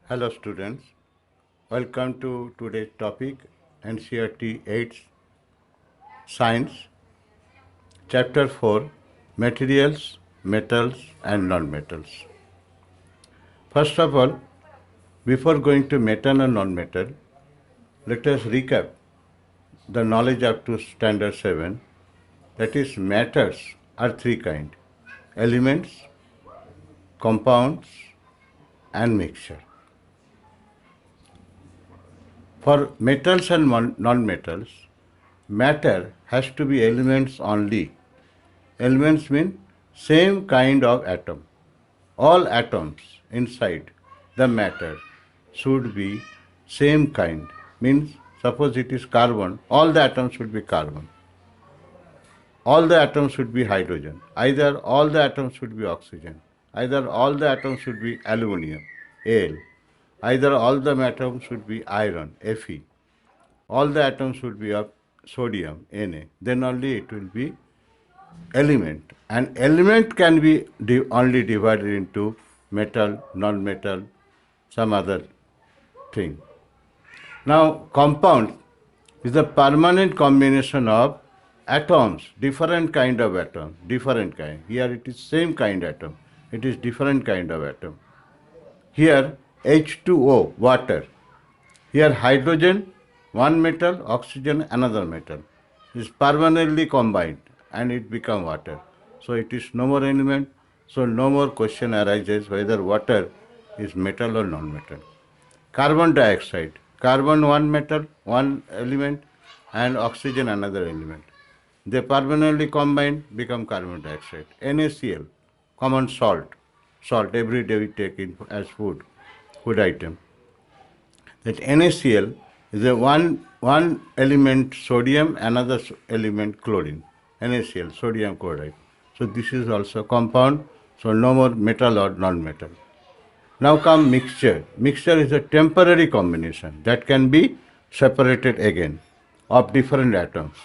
Hello students, welcome to today's topic NCERT 8 Science, Chapter 4 Materials, Metals and Non-Metals. First of all, before going to metal and non-metal, let us recap the knowledge up to Standard 7. That is, matters are three kinds: elements, compounds and mixture. For metals and non-metals, matter has to be elements only. Elements mean same kind of atom. All atoms inside the matter should be same kind. Means suppose it is carbon, all the atoms should be carbon. All the atoms should be hydrogen. Either all the atoms should be oxygen. Either all the atoms should be aluminium, Al. Either all the atoms should be iron, Fe. All the atoms should be of sodium, Na. Then only it will be element. An element can be only divided into metal, non-metal, some other thing. Now, compound is a permanent combination of atoms, different kind of atom, different kind. Here it is same kind atom, it is different kind of atom. Here H2O, water. Here hydrogen, one metal, oxygen, another metal. Is permanently combined and it become water. So it is no more element. So no more question arises whether water is metal or non-metal. Carbon dioxide. Carbon one metal, one element, and oxygen another element. They permanently combine, become carbon dioxide. NaCl, common salt. Salt every day we take in as food item. That NaCl is a one element sodium, another element chlorine. NaCl, sodium chloride. So this is also compound. So no more metal or non-metal. Now come mixture. Mixture is a temporary combination that can be separated again of different atoms.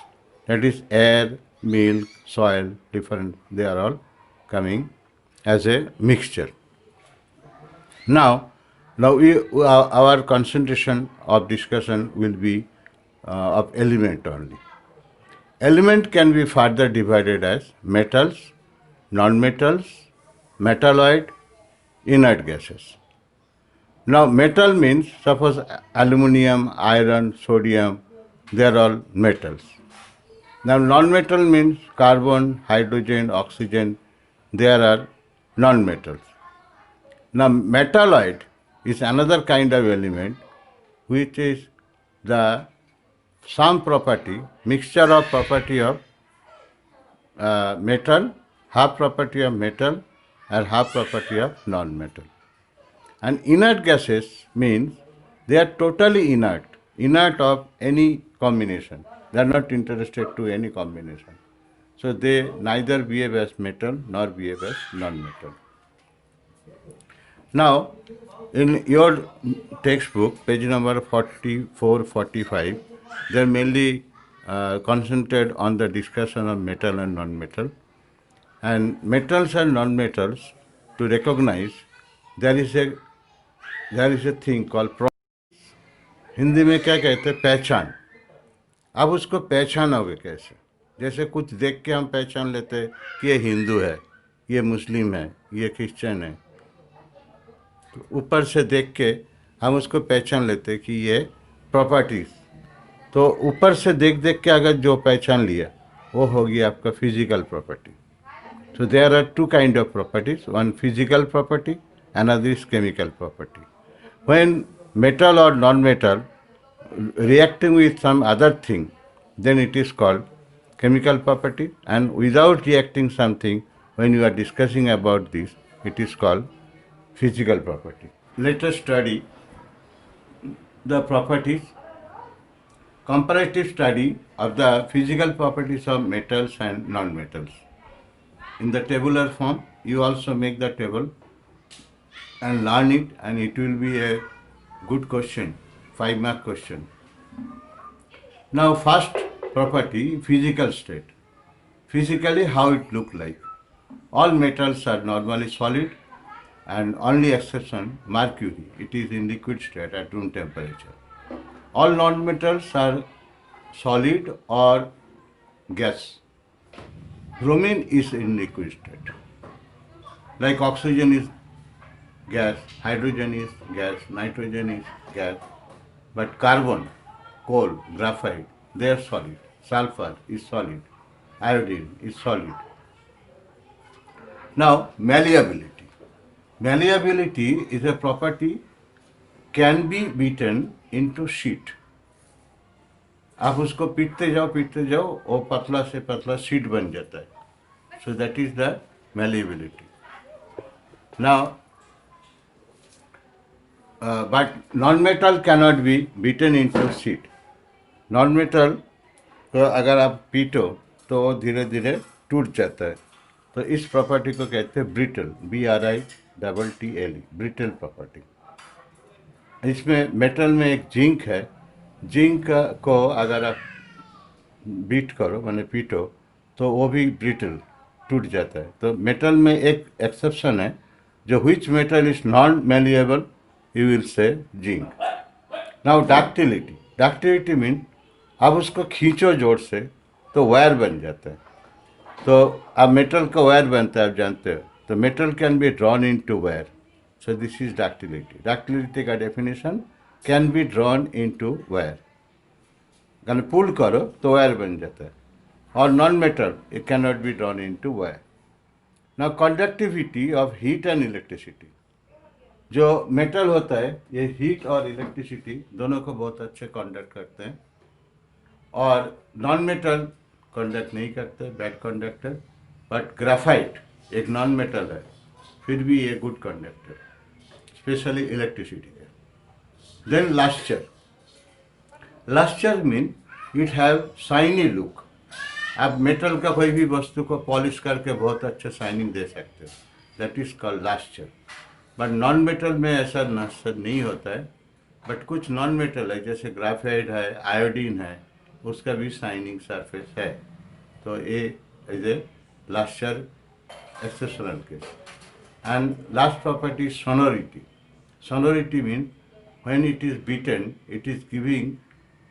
That is air, milk, soil, different. They are all coming as a mixture. Now our concentration of discussion will be of element only. Element can be further divided as metals, non-metals, metalloid, inert gases. Now metal means suppose aluminium, iron, sodium, they are all metals. Now non-metal means carbon, hydrogen, oxygen, there are non-metals. Now metalloid is another kind of element which is the some property, mixture of property of metal, half property of metal and half property of non-metal. And inert gases means they are totally inert of any combination. They are not interested to any combination. So they neither behave as metal nor behave as non-metal. Now, in your textbook, page number 44, 45, they are mainly concentrated on the discussion of metal and non-metal. And metals and non-metals, to recognize, there is a thing called Hindi में क्या कहते हैं, पहचान. अब उसको पहचानोगे कैसे? जैसे कुछ देख के हम पहचान लेते हैं कि ये हिंदू है, ये मुस्लिम है, ये क्रिश्चियन है. तो ऊपर से देख के हम उसको पहचान लेते हैं कि ये प्रॉपर्टीज. तो ऊपर से देख देख के अगर जो पहचान लिया वो होगी आपका physical property. So there are two kind of properties, one physical property, another is chemical property. When metal or non-metal reacting with some other thing, then it is called chemical property, and without reacting something, when you are discussing about this, it is called physical property. Let us study the properties, comparative study of the physical properties of metals and non-metals. In the tabular form, you also make the table and learn it, and it will be a good question, 5-mark question. Now first property, physical state. Physically how it look like. All metals are normally solid and only exception mercury. It is in liquid state at room temperature. All non-metals are solid or gas. Bromine is in liquid state. Like oxygen is gas, hydrogen is gas, nitrogen is gas, but carbon, coal, graphite, they are solid. Sulfur is solid. Iodine is solid. Now, malleability. Malleability is a property can be beaten into sheet. आप उसको पीटते जाओ वो पतला से पतला sheet बन जाता है. So that is the malleability. Now, but non-metal cannot be beaten into sheet. Non-metal को अगर आप पीटो तो वो धीरे धीरे टूट जाता है. तो इस प्रॉपर्टी को कहते हैं ब्रिटल, BRITTLE, ब्रिटल प्रॉपर्टी. इसमें मेटल में एक जिंक है. जिंक को अगर आप बीट करो माने पीटो तो वो भी ब्रिटल टूट जाता है. तो मेटल में एक एक्सेप्शन है जो which metal is non malleable, you will say zinc. Now ductility. Ductility mean आप उसको खींचो जोर से तो वायर बन जाता है. तो अब मेटल का वायर बनता है, आप जानते हो. तो metal can be drawn into wire. So this is ductility. Ductility का definition can be drawn into wire. अगर पुल करो तो वायर बन जाता है. और non metal it can not be drawn into wire. Now conductivity of heat and electricity. जो metal होता है ये हीट और इलेक्ट्रिसिटी दोनों को बहुत अच्छे कंडक्ट करते हैं. और नॉन मेटल कंडक्ट नहीं करते, बैड कंडक्टर. बट ग्राफाइट एक नॉन मेटल है, फिर भी ये गुड कंडक्टर, स्पेशली इलेक्ट्रिसिटी के. Then lustre. Lustre mean it have shiny look. आप मेटल का कोई भी वस्तु को पॉलिश करके बहुत अच्छे शाइनिंग दे सकते हो. That is called lustre. But non metal में ऐसा नहीं होता है. बट कुछ नॉन मेटल है जैसे ग्राफाइट है, आयोडीन है, उसका भी शाइनिंग सरफेस है. तो ये is a lustre exceptional case. And last property sonority. Sonority mean when it is beaten it is giving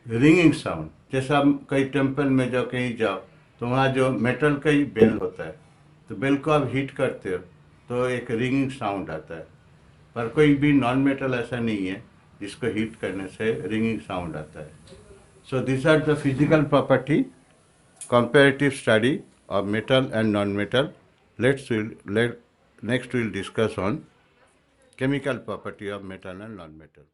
ringing sound. जैसे आप कहीं टेम्पल में जाओ, कहीं जाओ तो वहाँ जो मेटल का ही बेल होता है, तो बेल को आप हीट करते हो तो एक रिंगिंग साउंड आता है. पर कोई भी नॉन मेटल ऐसा नहीं है जिसको हीट करने से रिंगिंग साउंड आता है. So these are the physical property, comparative study of metal and non-metal. Next we'll discuss on chemical property of metal and non-metal.